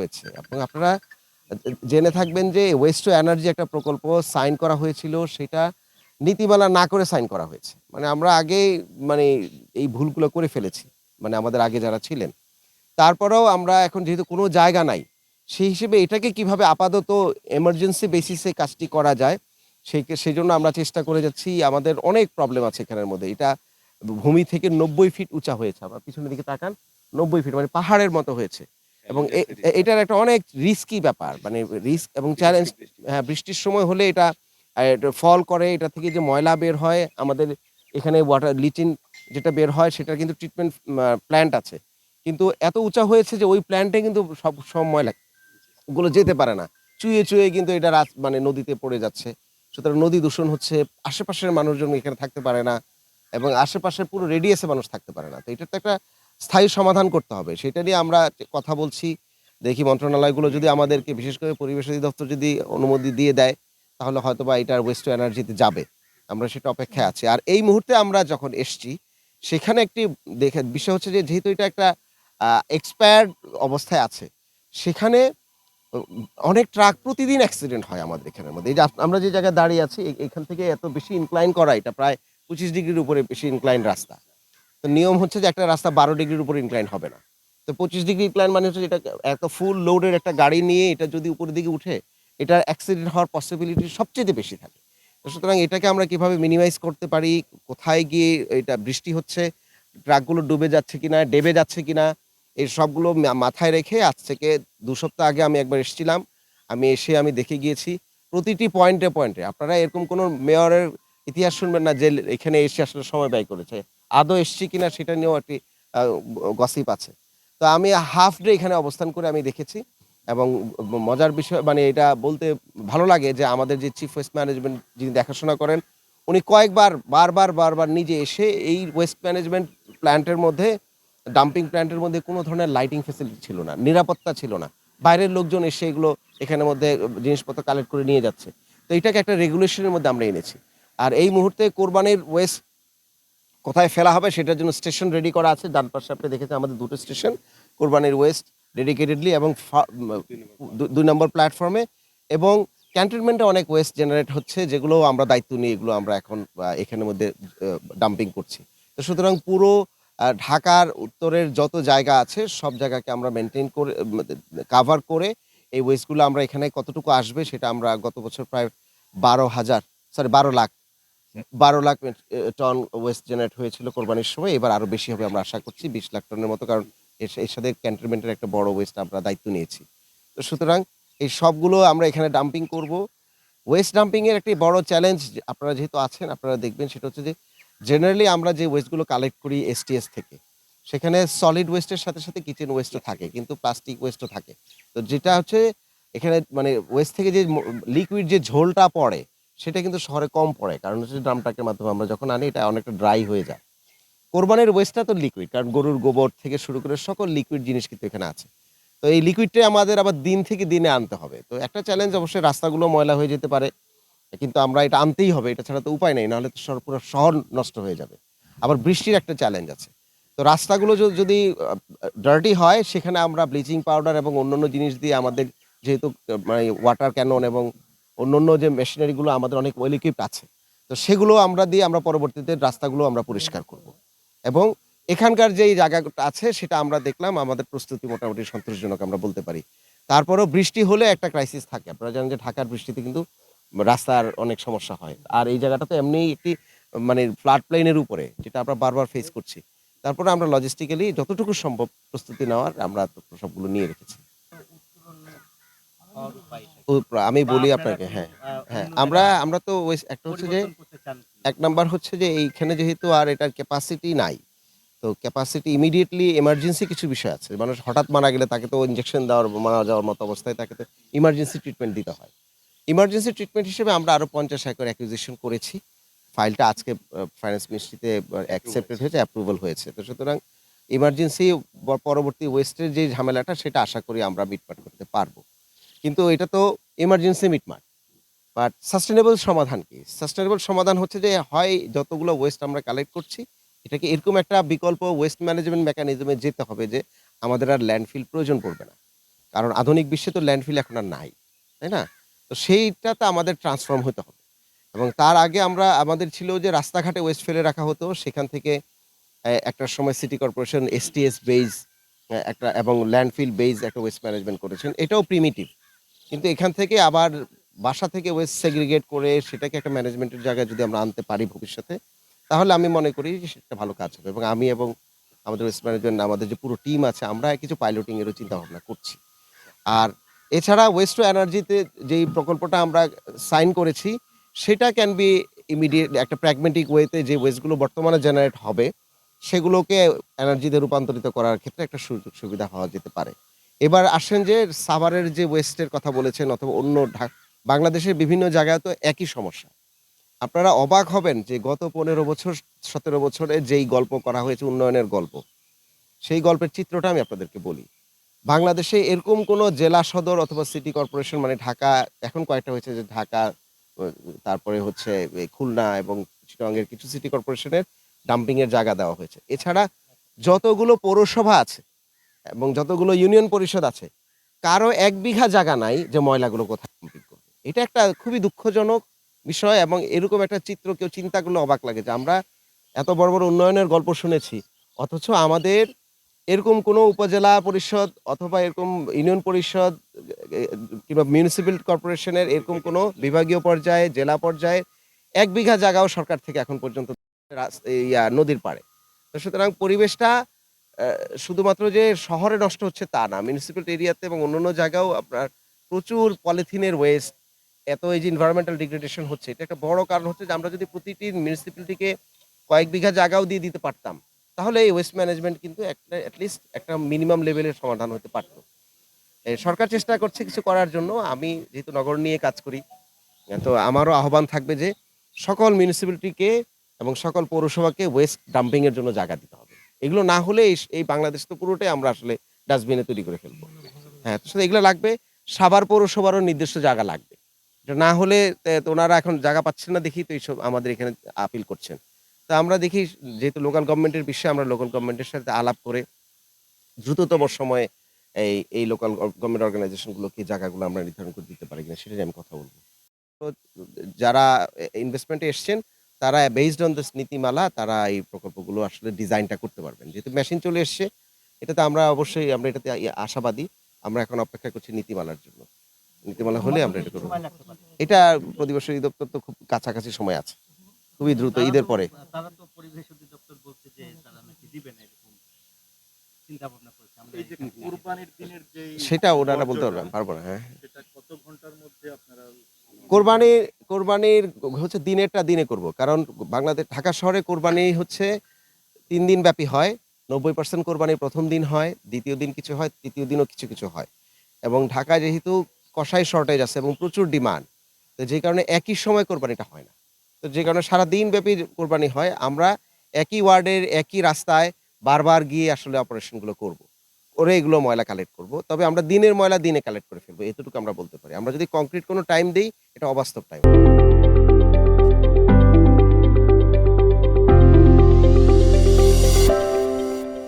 হয়েছে এবং আপনারা জেনে থাকবেন যে ওয়েস্ট টু এনার্জি একটা প্রকল্প সাইন করা হয়েছিল সেটা নীতিমালা না করে সাইন করা হয়েছে। মানে আমরা আগেই মানে এই ভুলগুলো করে ফেলেছি। মানে আমাদের আগে যারা ছিলেন। তারপরেও আমরা এখন যেহেতু কোনো জায়গা নাই, সেই হিসেবে এটাকে কিভাবে আপাতত এমার্জেন্সি বেসিস এ কাজটি করা যায়, সেজন্য আমরা চেষ্টা করে যাচ্ছি। আমাদের অনেক প্রবলেম আছে এখানের মধ্যে। এটা ভূমি থেকে ৯০ ফিট উঁচা হয়েছে। আবার পিছনের দিকে তাকান, ৯০ ফিট মানে পাহাড়ের মতো হয়েছে। এবং এটার একটা অনেক রিস্কি ব্যাপার। মানে রিস্ক এবং চ্যালেঞ্জ। হ্যাঁ, বৃষ্টির সময় হলে এটা ফল করে। এটা থেকে যে ময়লা বের হয়, আমাদের এখানে ওয়াটার লিচিং যেটা বের হয় সেটার কিন্তু ট্রিটমেন্ট প্ল্যান্ট আছে। কিন্তু এত উঁচা হয়েছে যে ওই প্ল্যান্টে কিন্তু সব ময়লা গুলো যেতে পারে না। চুইয়ে কিন্তু এটা মানে নদীতে পড়ে যাচ্ছে। সুতরাং নদী দূষণ হচ্ছে। আশেপাশের মানুষজন এখানে থাকতে পারে না এবং আশেপাশের পুরো রেডিয়াসে মানুষ থাকতে পারে না। তো এটার তো একটা স্থায়ী সমাধান করতে হবে। সেটা নিয়ে আমরা কথা বলছি। দেখি মন্ত্রণালয়গুলো যদি আমাদেরকে, বিশেষ করে পরিবেশ অধিদপ্তর যদি অনুমতি দিয়ে দেয়, তাহলে হয়তোবা এটার ওয়েস্ট টু এনার্জিতে যাবে। আমরা সেটা অপেক্ষায় আছি। আর এই মুহূর্তে আমরা যখন এসছি, সেখানে একটি বিষয় হচ্ছে যে যেহেতু এটা একটা আ এক্সপায়ার্ড অবস্থায় আছে, সেখানে ও অনেক ট্রাক প্রতিদিন অ্যাক্সিডেন্ট হয় আমাদের এখানের মধ্যে। এই যে আমরা যে জায়গায় দাঁড়িয়ে আছি, এখান থেকে এত বেশি ইনক্লাইন করা, এটা প্রায় ২৫ ডিগ্রির উপরে বেশি ইনক্লাইন রাস্তা। তো নিয়ম হচ্ছে যে একটা রাস্তা ১২ ডিগ্রির উপরে ইনক্লাইন হবে না। তো ২৫ ডিগ্রি ইনক্লাইন মানে হচ্ছে এটা এত ফুল লোডের একটা গাড়ি নিয়ে এটা যদি উপরের দিকে উঠে, এটার অ্যাক্সিডেন্ট হওয়ার পসিবিলিটি সবচাইতে বেশি থাকে। তো সুতরাং এটাকে আমরা কিভাবে মিনিমাইজ করতে পারি, কোথায় গিয়ে এটা বৃষ্টি হচ্ছে, ট্রাকগুলো ডুবে যাচ্ছে কিনা, ডেবে যাচ্ছে কিনা, এই সবগুলো মাথায় রেখে আজ থেকে ২ সপ্তাহ আগে আমি একবার এসেছিলাম। আমি দেখে গিয়েছি প্রতিটি পয়েন্টে আপনারা এরকম কোনো মেয়রের ইতিহাস শুনবেন না যে এখানে এসে আসলে সময় ব্যয় করেছে। আদৌ এসছি কিনা সেটা নিয়েও একটি আ গসিপ আছে। তো আমি হাফ ডে এখানে অবস্থান করে আমি দেখেছি এবং মজার বিষয় মানে এটা বলতে ভালো লাগে যে আমাদের যে চিফ ওয়েস্ট ম্যানেজমেন্ট যিনি দেখাশোনা করেন, উনি কয়েকবার বারবার নিজে এসে এই ওয়েস্ট ম্যানেজমেন্ট প্ল্যান্টের মধ্যে, ডাম্পিং প্ল্যান্টের মধ্যে কোনো ধরনের লাইটিং ফেসিলিটি ছিল না, নিরাপত্তা ছিল না। বাইরের লোকজন এসে এগুলো এখানের মধ্যে জিনিসপত্র কালেক্ট করে নিয়ে যাচ্ছে। তো এটাকে একটা রেগুলেশনের মধ্যে আমরা এনেছি। আর এই মুহূর্তে কোরবানির ওয়েস্ট কোথায় ফেলা হবে সেটার জন্য স্টেশন রেডি করা আছে। ডান পাশে আপনি দেখেছেন আমাদের ২ টো স্টেশন কোরবানির ওয়েস্ট ডেডিকেটেডলি এবং ২ নম্বর প্ল্যাটফর্মে এবং ক্যান্টনমেন্টে অনেক ওয়েস্ট জেনারেট হচ্ছে, যেগুলো আমরা দায়িত্ব নিয়ে এগুলো আমরা এখন এখানের মধ্যে ডাম্পিং করছি। তো সুতরাং পুরো ঢাকার উত্তরের যত জায়গা আছে সব জায়গাকে আমরা মেইনটেইন করে কাভার করে এই ওয়েস্টগুলো আমরা এখানে কতটুকু আসবে সেটা আমরা গত বছর প্রায় ১২,০০০ সরি ১২,০০,০০০ ১২,০০,০০০ টন ওয়েস্ট জেনারেট হয়েছিল কোরবানির সময়। এবার আরো বেশি হবে আমরা আশা করছি ২০,০০,০০০ টনের মতো। কারণ এর সাথে ক্যান্টনমেন্টের একটা বড় ওয়েস্ট আমরা দায়িত্ব নিয়েছি। তো সুতরাং এই সবগুলো আমরা এখানে ডাম্পিং করব। ওয়েস্ট ডাম্পিং এর একটি বড় চ্যালেঞ্জ আপনারা যেহেতু আছেন আপনারা দেখবেন সেটা হচ্ছে যে জেনারেলি আমরা যে ওয়েস্ট গুলো কালেক্ট করি এসটিএস থেকে, সেখানে সলিড ওয়েস্ট এর সাথে কিচেন ওয়েস্ট ও থাকে, কিন্তু প্লাস্টিক ওয়েস্ট ও থাকে। তো যেটা হচ্ছে এখানে মানে ওয়েস্ট থেকে যে লিকুইড যে ঝোলটা পড়ে সেটা কিন্তু শহরে কম পড়ে। কারণ হচ্ছে ড্রাম ট্রাকের মাধ্যমে আমরা যখন আনি এটা অনেকটা ড্রাই হয়ে যায়। কোরবানির ওয়েস্টটা তো লিকুইড। কারণ গরুর গোবর থেকে শুরু করে সকল লিকুইড জিনিস কিন্তু এখানে আছে। তো এই লিকুইডটাই আমাদের আবার দিন থেকে দিনে আনতে হবে। তো একটা চ্যালেঞ্জ অবশ্যই রাস্তাগুলো ময়লা হয়ে যেতে পারে। কিন্তু আমরা এটা আনতেই হবে। এটা ছাড়া তো উপায় নেই। নাহলে তো পুরো শহর নষ্ট হয়ে যাবে। আবার বৃষ্টির একটা চ্যালেঞ্জ আছে। তো রাস্তাগুলো যদি ডার্টি হয় সেখানে আমরা ব্লিচিং পাউডার এবং অন্যান্য জিনিস দিয়ে আমাদের যেহেতু মানে ওয়াটার ক্যানন এবং অন্যান্য যে মেশিনারি গুলো আমাদের অনেক ওয়েল ইকুইপড আছে। তো সেগুলো আমরা দিয়ে আমরা পরবর্তীতে রাস্তাগুলো আমরা পরিষ্কার করব। এবং এখানকার যেই জায়গাটা আছে সেটা আমরা দেখলাম আমাদের প্রস্তুতি মোটামুটি সন্তোষজনক আমরা বলতে পারি। তারপরেও বৃষ্টি হলে একটা ক্রাইসিস থাকে। আপনারা জানেন যে ঢাকার বৃষ্টিতে কিন্তু রাস্তার অনেক সমস্যা হয়। আর এই জায়গাটা তো এমনিই একটি মানে ফ্লাড প্লেন এর উপরে, যেটা আমরা বারবার ফেস করছি। তারপরে আমরা লজিস্টিক্যালি যতটুকু সম্ভব প্রস্তুতি নেওয়ার আমরা সবগুলো নিয়ে রেখেছি। আমি বলি আপনাকে, হ্যাঁ, হ্যাঁ। আমরা তো একটা হচ্ছে যে ১ নাম্বার হচ্ছে যে এইখানে যেহেতু আর এটার ক্যাপাসিটি নাই। তো ক্যাপাসিটি ইমিডিয়েটলি এমার্জেন্সি কিছু বিষয় আছে। মানুষ হঠাৎ মারা গেলে তাকে তো ইনজেকশন মারা যাওয়ার মতো অবস্থায় তাকে তো ইমার্জেন্সি ট্রিটমেন্ট দিতে হয়। ইমার্জেন্সি ট্রিটমেন্ট হিসেবে আমরা আরো ৫০ একর অ্যাকুইজিশন করেছি। ফাইলটা আজকে ফাইন্যান্স মিনিস্ট্রিতে অ্যাকসেপ্টেড হয়েছে, অ্যাপ্রুভাল হয়েছে। তো সুতরাং ইমার্জেন্সি পরবর্তী ওয়েস্টের যে ঝামেলাটা সেটা আশা করি আমরা মিটমাট করতে পারব। কিন্তু এটা তো এমার্জেন্সি মিটমাট। বাট সাস্টেইনেবল সমাধান কি? সাস্টেইনেবল সমাধান হচ্ছে যে হয় যতগুলো ওয়েস্ট আমরা কালেক্ট করছি, এটাকে এরকম একটা বিকল্প ওয়েস্ট ম্যানেজমেন্ট মেকানিজম এ যেতে হবে যে আমাদের আর ল্যান্ডফিল প্রয়োজন পড়বে না। কারণ আধুনিক বিশ্বে তো ল্যান্ডফিল এখন আর নাই, তাই না? তো সেইটাতে আমাদের ট্রান্সফর্ম হতে হবে এবং তার আগে আমাদের ছিল যে রাস্তাঘাটে ওয়েস্ট ফেলে রাখা হতো। সেখান থেকে একটা সময় সিটি কর্পোরেশন এসটিএস বেইস একটা এবং ল্যান্ডফিল বেইস একটা ওয়েস্ট ম্যানেজমেন্ট করেছেন। এটাও প্রিমিটিভ। কিন্তু এখান থেকে আবার বাসা থেকে ওয়েস্ট সেগ্রিগেট করে সেটাকে একটা ম্যানেজমেন্টের জায়গায় যদি আমরা আনতে পারি ভবিষ্যতে, তাহলে আমি মনে করি যে সেটা ভালো কাজ হবে এবং আমি এবং আমাদের ওয়েস্ট ম্যানেজমেন্ট আমাদের যে পুরো টিম আছে আমরা কিছু পাইলটিং এরও চিন্তাভাবনা করছি। আর এছাড়া ওয়েস্ট টু এনার্জিতে যেই প্রকল্পটা আমরা সাইন করেছি, সেটা ক্যান বি ইমিডিয়েট একটা প্র্যাগমেটিক ওয়েতে যে ওয়েস্টগুলো বর্তমানে জেনারেট হবে, সেগুলোকে এনার্জিতে রূপান্তরিত করার ক্ষেত্রে একটা সুযোগ সুবিধা হওয়া যেতে পারে। এবার আসেন যে সাভারের যে ওয়েস্টের কথা বলেছেন অথবা অন্য বাংলাদেশের বিভিন্ন জায়গায় তো একই সমস্যা। আপনারা অবাক হবেন যে গত ১৫ বছর ১৭ বছরে যেই গল্প করা হয়েছে উন্নয়নের গল্প, সেই গল্পের চিত্রটা আমি আপনাদেরকে বলি। বাংলাদেশে এরকম কোনো জেলা সদর অথবা সিটি কর্পোরেশন মানে ঢাকা এখন কয়েকটা হয়েছে যে ঢাকা, ও তারপরে হচ্ছে খুলনা এবং চিটাগংয়ের কিছু সিটি কর্পোরেশনের ডাম্পিং এর জায়গা দেওয়া হয়েছে। এছাড়া যতগুলো পৌরসভা আছে এবং যতগুলো ইউনিয়ন পরিষদ আছে, কারো ১ বিঘা জায়গা নাই যে ময়লাগুলো কোথায় ডাম্পিং করবে। এটা একটা খুবই দুঃখজনক বিষয় এবং এরকম একটা চিত্র কেউ চিন্তা করলে অবাক লাগে যে আমরা এত বড়, বড় উন্নয়নের গল্প শুনেছি। অথচ আমাদের এরকম কোনো উপজেলা পরিষদ অথবা এরকম ইউনিয়ন পরিষদ এ কিংবা মিউনিসিপ্যাল কর্পোরেশনের এরকম কোনো বিভাগীয় পর্যায়ে, জেলা পর্যায়ে ১ বিঘা জায়গাও সরকার থেকে এখন পর্যন্ত নদীর পাড়ে। তো সুতরাং পরিবেশটা অ্যা শুধুমাত্র যে শহরে নষ্ট হচ্ছে তা না। মিউনিসিপ্যাল এরিয়াতে এবং অন্যান্য জায়গাও আপনার প্রচুর পলিথিনের ওয়েস্ট, এত এই যে environmental degradation হচ্ছে, এটা একটা বড় কারণ হচ্ছে যে আমরা যদি প্রতিটি মিউনিসিপ্যালিটিকে কয়েক বিঘা জায়গাও দিয়ে দিতে পারতাম, তাহলে এই ওয়েস্ট ম্যানেজমেন্ট কিন্তু একটা এটলিস্ট একটা মিনিমাম লেভেলের সমাধান হতে পারত। সরকার চেষ্টা করছে কিছু করার জন্য। আমি যেহেতু নগর নিয়ে কাজ করি, তো আমারও আহ্বান থাকবে যে সকল মিউনিসিপ্যালিটিকে এবং সকল পৌরসভাকে ওয়েস্ট ডাম্পিং এর জন্য জায়গা দিতে হবে। এগুলো না হলে এই বাংলাদেশ তো পুরোটাই আমরা আসলে ডাস্টবিনে তৈরি করে ফেলবো। হ্যাঁ, তো আসলে এগুলো লাগবে। সাভার পৌরসভারও নির্দিষ্ট জায়গা লাগবে। এটা না হলে তো ওনারা এখন জায়গা পাচ্ছেন না দেখেই তো এইসব আমাদের এখানে আপিল করছেন। তো আমরা দেখি যেহেতু লোকাল গভর্নমেন্টের বিষয়ে আমরা লোকাল গভর্নমেন্টের সাথে আলাপ করে দ্রুততম সময়ে এই লোকাল গভর্নমেন্ট অর্গানাইজেশন গুলোকে জায়গাগুলো আমরা নির্ধারণ করে দিতে পারি কিনা সেটা নিয়ে আমি কথা বলব। তো যারা ইনভেস্টমেন্ট এ এসছেন তারা বেসড অন দিস নীতিমালা তারা এই প্রকল্পগুলো আসলে ডিজাইনটা করতে পারবেন। যেহেতু মেশিন চলে এসছে, এটাতে আমরা অবশ্যই আমরা এটাতে আশাবাদী। আমরা এখন অপেক্ষা করছি নীতিমালার জন্য। নীতিমালা হলে আমরা এটা কতটুকু করব। সময় লাগতে পারে? এটা পরিবেশ অধিদপ্তর তো খুব কাছাকাছি সময় আছে। খুবই দ্রুত ঈদের পরে। তারা তো পরিবেশ অধিদপ্তর বলছে যে তারা নাকি দিবে না এরকম চিন্তা ভাবনা করেছে। আমরা এই যে কুরবানির দিনের যেই সেটা ওনারা বলতে বর্জ্যটা, পারবো না। হ্যাঁ। সেটা কত ঘন্টার মধ্যে আপনারা কোরবানির কোরবানির হচ্ছে দিনেরটা দিনে করব। কারণ বাংলাদেশ ঢাকা শহরে কোরবানি হচ্ছে ৩ দিন ব্যাপী হয়। ৯০% কোরবানির ১ম দিন হয়, ২য় দিন কিছু হয়, ৩য় দিনও কিছু, কিছু হয়। এবং ঢাকায় যেহেতু কসাই শর্টেজ আছে এবং প্রচুর ডিমান্ড, তো যে কারণে একই সময় কোরবানিটা হয় না। তো যে কারণে সারাদিন ব্যাপী কোরবানি হয়। আমরা একই ওয়ার্ডের একই রাস্তায় বারবার গিয়ে আসলে অপারেশনগুলো করব। করে এগুলো ময়লা কালেক্ট করব। তবে আমরা দিনের ময়লা দিনে কালেক্ট করে ফেলবো। এতটুকু আমরা বলতে পারি। আমরা যদি কংক্রিট কোনো টাইম দেই, এটা অবাস্তব টাইম।